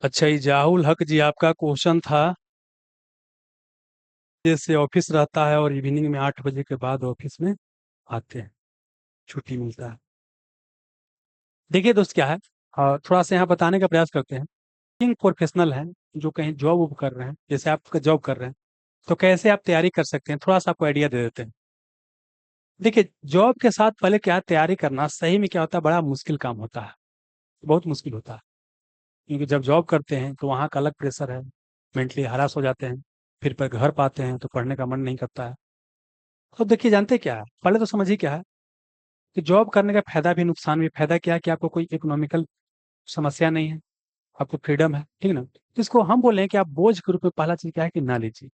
अच्छा, इजाउल हक जी, आपका क्वेश्चन था जैसे ऑफिस रहता है और इवनिंग में 8 बजे के बाद ऑफिस में आते हैं, छुट्टी मिलता है। देखिए दोस्त, क्या है, थोड़ा सा यहाँ बताने का प्रयास करते हैं। वर्किंग प्रोफेशनल हैं जो कहीं जॉब वॉब कर रहे हैं, जैसे आप जॉब कर रहे हैं, तो कैसे आप तैयारी कर सकते हैं, थोड़ा सा आपको आइडिया दे देते हैं। देखिए, जॉब के साथ पहले क्या तैयारी करना सही में क्या होता है, बड़ा मुश्किल काम होता है, बहुत मुश्किल होता है। क्योंकि जब जॉब करते हैं तो वहाँ का अलग प्रेशर है, मेंटली हरास हो जाते हैं, फिर पर घर पाते हैं तो पढ़ने का मन नहीं करता है। तो देखिए, जानते क्या है, पहले तो समझिए क्या है कि जॉब करने का फायदा भी नुकसान भी। फायदा क्या है कि आपको कोई इकोनॉमिकल समस्या नहीं है, आपको फ्रीडम है, ठीक ना। तो इसको हम बोले हैं कि आप बोझ के रूप में पहला चीज क्या है कि ना लीजिए।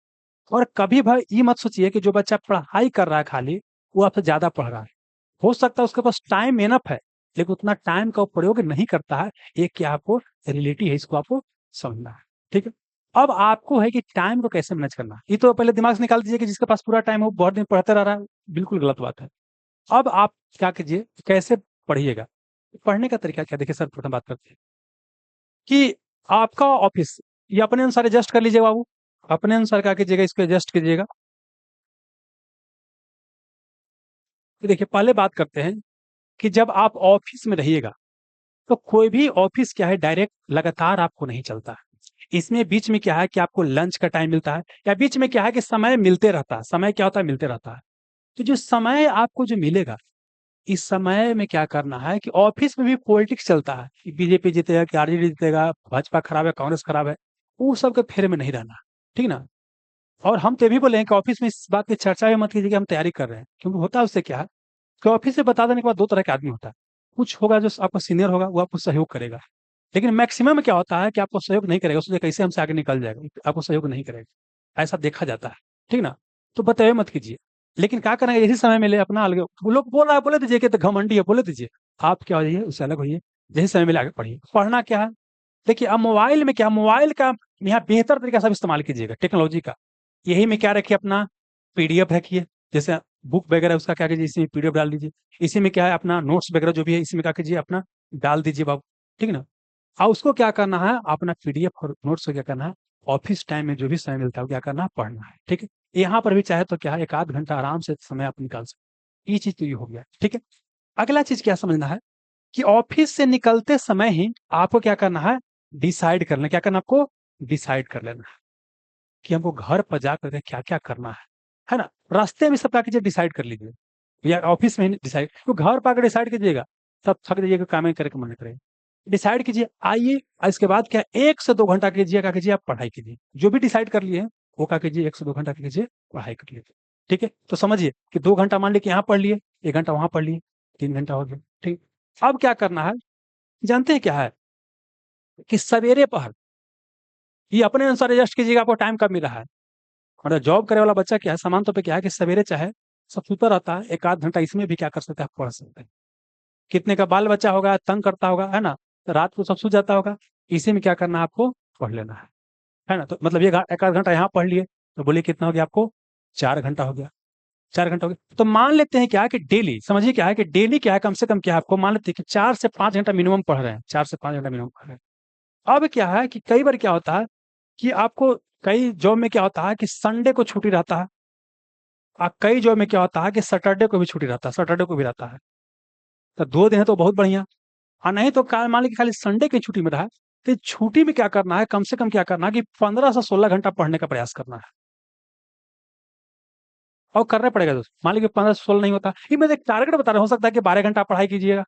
और कभी भाई ये मत सोचिए कि जो बच्चा पढ़ाई कर रहा है खाली, वो आपसे ज्यादा पढ़ रहा है। हो सकता है उसके पास टाइम इनफ है, लेकिन उतना टाइम का प्रयोग नहीं करता है। ये क्या आपको रियलिटी है, इसको आपको समझना है, ठीक है। अब आपको है कि टाइम को कैसे मैनेज करना है। ये तो पहले दिमाग से निकाल दीजिए कि जिसके पास पूरा टाइम हो बहुत दिन पढ़ते रह रहा है, बिल्कुल गलत बात है। अब आप क्या कीजिए, कैसे पढ़िएगा। पढ़ने का तरीका क्या, देखिए सर, प्रथम बात करते हैं कि आपका ऑफिस, ये अपने अनुसार एडजस्ट कर लीजिए बाबू, अपने अनुसार क्या कीजिएगा, इसको एडजस्ट कीजिएगा। तो देखिए, पहले बात करते हैं कि जब आप ऑफिस में रहिएगा, तो कोई भी ऑफिस क्या है, डायरेक्ट लगातार आपको नहीं चलता है। इसमें बीच में क्या है कि आपको लंच का टाइम मिलता है, या बीच में क्या है कि समय मिलते रहता है। समय क्या होता है, मिलते रहता है। तो जो समय आपको जो मिलेगा, इस समय में क्या करना है कि ऑफिस में भी पॉलिटिक्स चलता है कि बीजेपी जीतेगा कि आरजेडी जीतेगा, भाजपा खराब है, कांग्रेस खराब है, वो सब के फेरे में नहीं रहना, ठीक ना। और हम तो ये भी बोले हैं कि ऑफिस में इस बात की चर्चा भी मत कीजिए कि हम तैयारी कर रहे हैं, क्योंकि होता है उससे क्या है कि ऑफिस से बता देने के बाद दो तरह के आदमी होता है। कुछ होगा जो आपका सीनियर होगा, वो आपको सहयोग करेगा, लेकिन मैक्सिमम क्या होता है कि आपको सहयोग नहीं करेगा, सोचे कैसे हमसे आगे निकल जाएगा, आपको सहयोग नहीं करेगा, ऐसा देखा जाता है, ठीक ना। तो बताइए मत कीजिए। लेकिन क्या करेंगे, इसी समय मिले अपना अलग, वो लोग बोल रहा है बोले दीजिए कि तो घमंडी है, बोले दीजिए। आप क्या हो जाइए, उससे अलग होइए, जैसे समय मिले आगे पढ़िए। पढ़ना क्या है, देखिए अब मोबाइल में क्या, मोबाइल का यहाँ बेहतर तरीका से आप इस्तेमाल कीजिएगा टेक्नोलॉजी का। यही में क्या रखिए, अपना पीडीएफ रखिए, जैसे बुक वगैरह उसका क्या कीजिए, इसी में पीडीएफ डाल दीजिए। इसी में क्या है, अपना नोट्स वगैरह जो भी है, इसी में क्या कीजिए, अपना डाल दीजिए बाबू, ठीक ना। और उसको क्या करना है, अपना पीडीएफ और नोट्स को क्या करना है, ऑफिस टाइम में जो भी समय मिलता है वो क्या करना है, पढ़ना है, ठीक है। यहाँ पर भी चाहे तो क्या है, एक आध घंटा आराम से समय आप निकाल सकते, ये चीज तो ये हो गया, ठीक है। अगला चीज क्या समझना है कि ऑफिस से निकलते समय ही आपको क्या करना है, डिसाइड करना, क्या करना आपको, डिसाइड कर लेना है कि हमको घर पर जा करके क्या क्या करना है ना। रास्ते में सब क्या कीजिए, डिसाइड कर लीजिए, या ऑफिस में डिसाइड, तो घर पर आकर डिसाइड कीजिएगा, तब थक जाइएगा, काम ही करके मन नहीं करेगा। डिसाइड कीजिए, आइए, और इसके बाद क्या, 1 से 2 घंटा कीजिए, क्या कीजिए, आप पढ़ाई कीजिए, जो भी डिसाइड कर लिए हैं वो क्या कीजिए, 1 से 2 घंटा कीजिए, पढ़ाई कर लीजिए, ठीक है। तो समझिए कि 2 घंटा मान लीजिए यहाँ पढ़ लिए, 1 घंटा वहां पढ़ लिए, 3 घंटा हो गया, ठीक। अब क्या करना है, जानते हैं क्या है कि सवेरे पहर, ये अपने अनुसार एडजस्ट कीजिएगा, आपको टाइम कब मिल रहा है। और जॉब करे वाला बच्चा क्या है, सामान तौर पे क्या है कि सवेरे चाहे सब सुता रहता है, एक आध घंटा इसमें भी क्या कर सकते हैं, आप पढ़ सकते हैं। कितने का बाल बच्चा होगा, तंग करता होगा, है ना, तो रात को सब सो जाता होगा, इसी में क्या करना है, आपको पढ़ लेना है ना। तो मतलब ये एक आध घंटा यहाँ पढ़ लिए, तो बोलिए कितना हो गया आपको, 4 घंटा हो गया। 4 घंटा हो गया, तो मान लेते हैं क्या है कि डेली, समझिए क्या है कि डेली क्या है, कम से कम क्या है, आपको मान लेते हैं कि 4 से 5 घंटा मिनिमम पढ़ रहे हैं, 4 से 5 घंटा मिनिमम पढ़ रहे हैं। अब क्या है कि कई बार क्या होता है कि आपको, कई जॉब में क्या होता है कि संडे को छुट्टी रहता है, और कई जॉब में क्या होता है कि सैटरडे को भी छुट्टी रहता है, सैटरडे को भी रहता है। तो 2 दिन है तो बहुत बढ़िया। और नहीं तो मान लीजिए खाली संडे की छुट्टी में रहा, तो छुट्टी में क्या करना है, कम से कम क्या करना है कि 15 से 16 घंटा पढ़ने का प्रयास करना है। और करना पड़ेगा दोस्त, मान लीजिए 15 से 16 नहीं होता, ये मैं एक टारगेट बता रहा हूँ, हो सकता है कि 12 घंटा पढ़ाई कीजिएगा।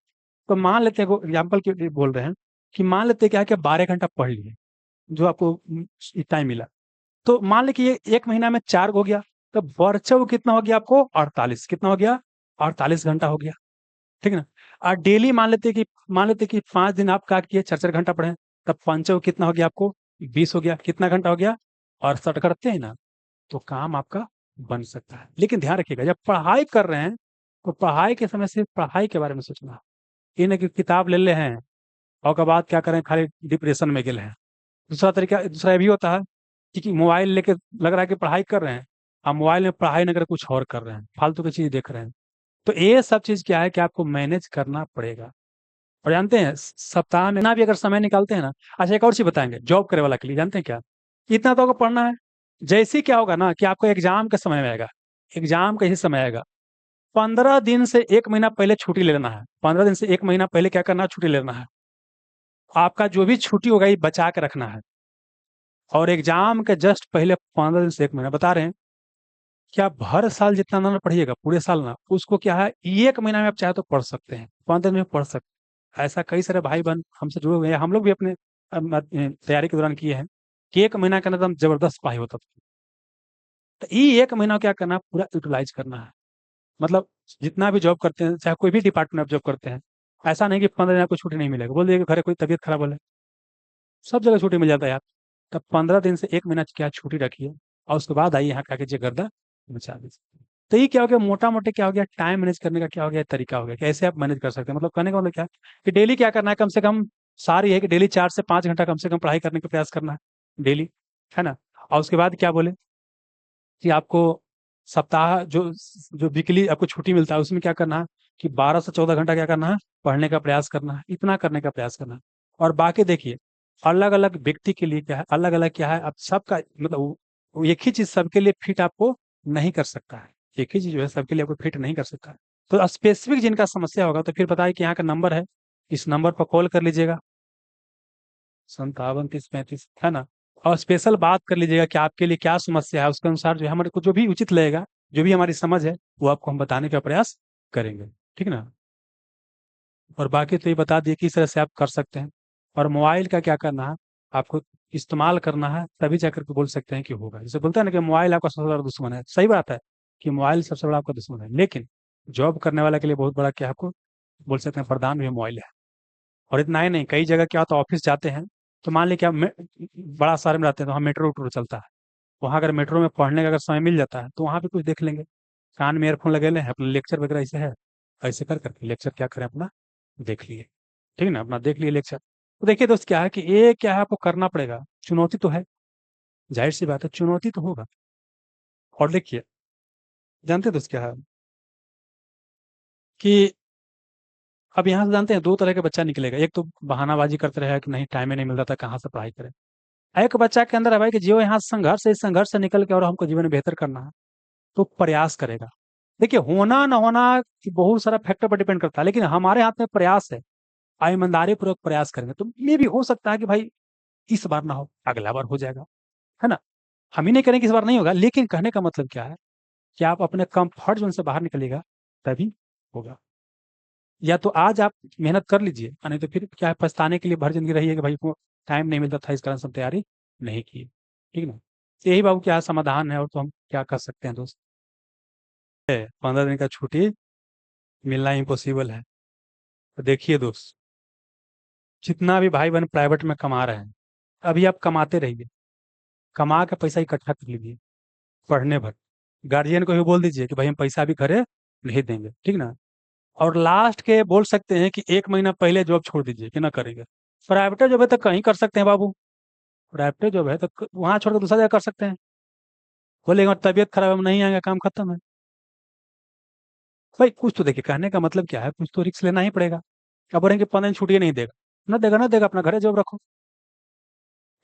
तो मान लेते हैं, एग्जाम्पल के लिए बोल रहे हैं कि मान लेते हैं क्या है कि 12 घंटा पढ़ लिए, जो आपको टाइम मिला। तो मान लीजिए ये एक महीना में 4 हो गया, तो वर्चव कितना हो गया आपको, 48, कितना हो गया, 48 घंटा हो गया, ठीक ना। और डेली मान लेते कि 5 दिन आप क्या किए, 4 4 घंटा पढ़े, तब पंचव कितना हो गया आपको, 20 हो गया, कितना घंटा हो गया, और सट करते हैं ना, तो काम आपका बन सकता है। लेकिन ध्यान रखिएगा, जब पढ़ाई कर रहे हैं तो पढ़ाई के समय सिर्फ पढ़ाई के बारे में सोचना है। ये नहीं कि किताब ले ले हैं और के बाद क्या करें, खाली डिप्रेशन में गिले हैं। दूसरा ये भी होता है कि मोबाइल लेके लग रहा है कि पढ़ाई कर रहे हैं, आप मोबाइल में पढ़ाई नहीं कर कुछ और कर रहे हैं, फालतू की चीज देख रहे हैं। तो ये सब चीज क्या है कि आपको मैनेज करना पड़ेगा। और जानते हैं सप्ताह में ना भी अगर समय निकालते हैं ना। अच्छा, एक और चीज बताएंगे जॉब करे वाला के लिए, जानते हैं क्या? इतना तो आपको पढ़ना है। जैसे ही क्या होगा ना कि आपको एग्जाम के समय में आएगा, एग्जाम का ही समय आएगा, 15 दिन से 1 महीना पहले छुट्टी ले लेना है। 15 दिन से 1 महीना पहले क्या करना है? छुट्टी ले लेना है। आपका जो भी छुट्टी होगा ये बचा के रखना है। और एग्जाम के जस्ट पहले 15 दिन से 1 महीना बता रहे हैं कि आप हर साल जितना ना पढ़िएगा पूरे साल ना, उसको क्या है 1 महीना में आप चाहे तो पढ़ सकते हैं, 15 दिन में पढ़ सकते हैं। ऐसा कई सारे भाई बहन हमसे जुड़े हुए हैं, हम लोग भी अपने तैयारी के दौरान किए हैं कि 1 महीना के अंदर हम जबरदस्त पढ़ाई होता था। तो ये 1 महीना क्या करना है? पूरा यूटिलाइज करना है। मतलब जितना भी जॉब करते हैं, चाहे कोई भी डिपार्टमेंट में आप जॉब करते हैं, ऐसा नहीं कि 15 दिन आपको छुट्टी नहीं मिलेगा, बोल दिए कि घर कोई तबीयत खराब हो, सब जगह छुट्टी मिल जाता है यार। तब 15 दिन से 1 महीना क्या छुट्टी रखिए, और उसके बाद आइए यहाँ क्या कीजिए, गर्दा बचा दीजिए। तो ये क्या हो गया, मोटा मोटे क्या हो गया, टाइम मैनेज करने का क्या हो गया, तरीका हो गया कि ऐसे आप मैनेज कर सकते हैं। मतलब कहने का मतलब क्या है कि डेली क्या करना है, कम से कम सारी है कि डेली 4 से 5 घंटा कम से कम पढ़ाई करने का प्रयास करना है डेली, है ना। और उसके बाद क्या बोले कि आपको सप्ताह जो जो वीकली आपको छुट्टी मिलता है उसमें क्या करना है कि 12 से 14 घंटा क्या करना है, पढ़ने का प्रयास करना है, इतना करने का प्रयास करना है। और बाकी देखिए, अलग अलग व्यक्ति के लिए क्या है, अलग अलग क्या है, अब सबका मतलब वो एक ही चीज सबके लिए फिट आपको नहीं कर सकता है। एक ही चीज जो है सबके लिए आपको फिट नहीं कर सकता है। तो स्पेसिफिक जिनका समस्या होगा तो फिर बताइए कि यहाँ का नंबर है, इस नंबर पर कॉल कर लीजिएगा, 57 30 35, है ना। और स्पेशल बात कर लीजिएगा कि आपके लिए क्या समस्या है, उसके अनुसार जो है हमारे को जो भी उचित लगेगा, जो भी हमारी समझ है, वो आपको हम बताने का प्रयास करेंगे, ठीक ना। और बाकी तो ये बता दिए किस तरह से आप कर सकते हैं। और मोबाइल का क्या करना है, आपको इस्तेमाल करना है, तभी जाकर के बोल सकते हैं कि होगा। जैसे बोलते हैं ना कि मोबाइल आपका सबसे बड़ा दुश्मन है, सही बात है कि मोबाइल सबसे बड़ा आपका दुश्मन है, लेकिन जॉब करने वाले के लिए बहुत बड़ा क्या आपको बोल सकते हैं, वरदान भी मोबाइल है। और इतना ही नहीं, कई जगह क्या होता है, ऑफिस जाते हैं तो मान लीजिए कि आप बड़ा शहर में रहते हैं तो वहाँ मेट्रो वेट्रो चलता है, वहाँ अगर मेट्रो में पढ़ने का अगर समय मिल जाता है तो वहाँ पे कुछ देख लेंगे, कान में ईयरफोन लगे हैं, अपना लेक्चर वगैरह ऐसे है, ऐसे कर करके लेक्चर क्या करें अपना देख लिए, ठीक है ना, अपना देख लिए लेक्चर। तो देखिए दोस्त क्या है कि ये क्या है, आपको करना पड़ेगा, चुनौती तो है, जाहिर सी बात है चुनौती तो होगा। और देखिए, जानते हैं दोस्त क्या है कि अब यहाँ से जानते हैं दो तरह का बच्चा निकलेगा, एक तो बहानाबाजी करते रहेगा कि नहीं टाइम ही नहीं मिलता था, कहाँ से पढ़ाई करें। एक बच्चा के अंदर है भाई कि जो यहाँ संघर्ष है, इस संघर्ष से निकल के और हमको जीवन में बेहतर करना है, तो प्रयास करेगा। देखिए, होना ना होना कि बहुत सारा फैक्टर पर डिपेंड करता है, लेकिन हमारे हाथ में प्रयास है, ईमानदारी पूर्वक प्रयास करेंगे तो ये भी हो सकता है कि भाई इस बार ना हो, अगला बार हो जाएगा, है ना। हम ही नहीं करेंगे इस बार नहीं होगा, लेकिन कहने का मतलब क्या है कि आप अपने कंफर्ट जोन से बाहर निकलिएगा तभी होगा। या तो आज आप मेहनत कर लीजिए, और नहीं तो फिर क्या है, पछताने के लिए भर जिंदगी रही है कि भाई को टाइम नहीं मिलता था, इस कारण से हम तैयारी नहीं की, ठीक ना। तो यही बाबू क्या समाधान है, और तो हम क्या कर सकते हैं दोस्त। 15 दिन का छुट्टी मिलना इम्पॉसिबल है। तो देखिए दोस्त, जितना भी भाई बहन प्राइवेट में कमा रहे हैं, अभी आप कमाते रहिए, कमा के पैसा इकट्ठा कर लीजिए पढ़ने भर। गार्जियन को भी बोल दीजिए कि भाई हम पैसा अभी घरे नहीं देंगे, ठीक ना। और लास्ट के बोल सकते हैं कि 1 महीना पहले जॉब छोड़ दीजिए कि ना करेंगे। प्राइवेट जॉब है तो कहीं कर सकते हैं बाबू, प्राइवेट जॉब है तो वहां छोड़ कर दूसरा जगह कर सकते हैं। बोलेगा तबीयत खराब है हम नहीं आएंगे, काम खत्म है। भाई कुछ तो देखिए, कहने का मतलब क्या है, कुछ तो रिस्क लेना ही पड़ेगा। अब बोलेंगे 15 दिन छुट्टी नहीं देगा, ना देगा ना देगा, अपना घरे जॉब रखो।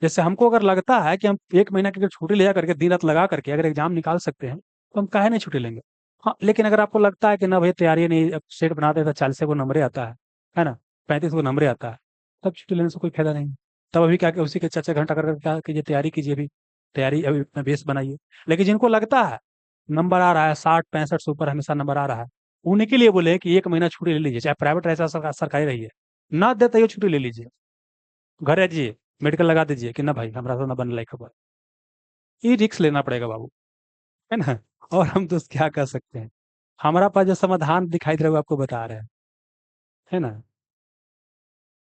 जैसे हमको अगर लगता है कि हम 1 महीना की अगर छुट्टी ले जा करके दिन रात लगा करके अगर एग्जाम निकाल सकते हैं, तो हम काहे नहीं छुट्टी लेंगे। हाँ, लेकिन अगर आपको लगता है कि ना भाई तैयारी नहीं, अब सेट बना देता 40 को नंबरे आता है ना, 35 को नंबरे आता है, तब छुट्टी लेने से कोई फायदा नहीं। तब अभी क्या कि उसी के 4 4 घंटा कर क्या कीजिए, तैयारी कीजिए, अभी तैयारी अभी अपना बेस बनाइए। लेकिन जिनको लगता है नंबर आ रहा है 60 65 से ऊपर हमेशा नंबर आ रहा है, उन्हीं के लिए बोले कि 1 महीना छुट्टी ले लीजिए, चाहे प्राइवेट रहे चाहे सरकारी रही है, ना देते हुए छुट्टी ले लीजिए, घर रहिए, मेडिकल लगा दीजिए कि ना भाई हमरा तो ना बन लाइक खबर। ये रिक्स लेना पड़ेगा बाबू, है ना। और हम दोस्त क्या कर सकते हैं, हमारा पास जो समाधान दिखाई दे रहा है वो आपको बता रहे हैं, है ना।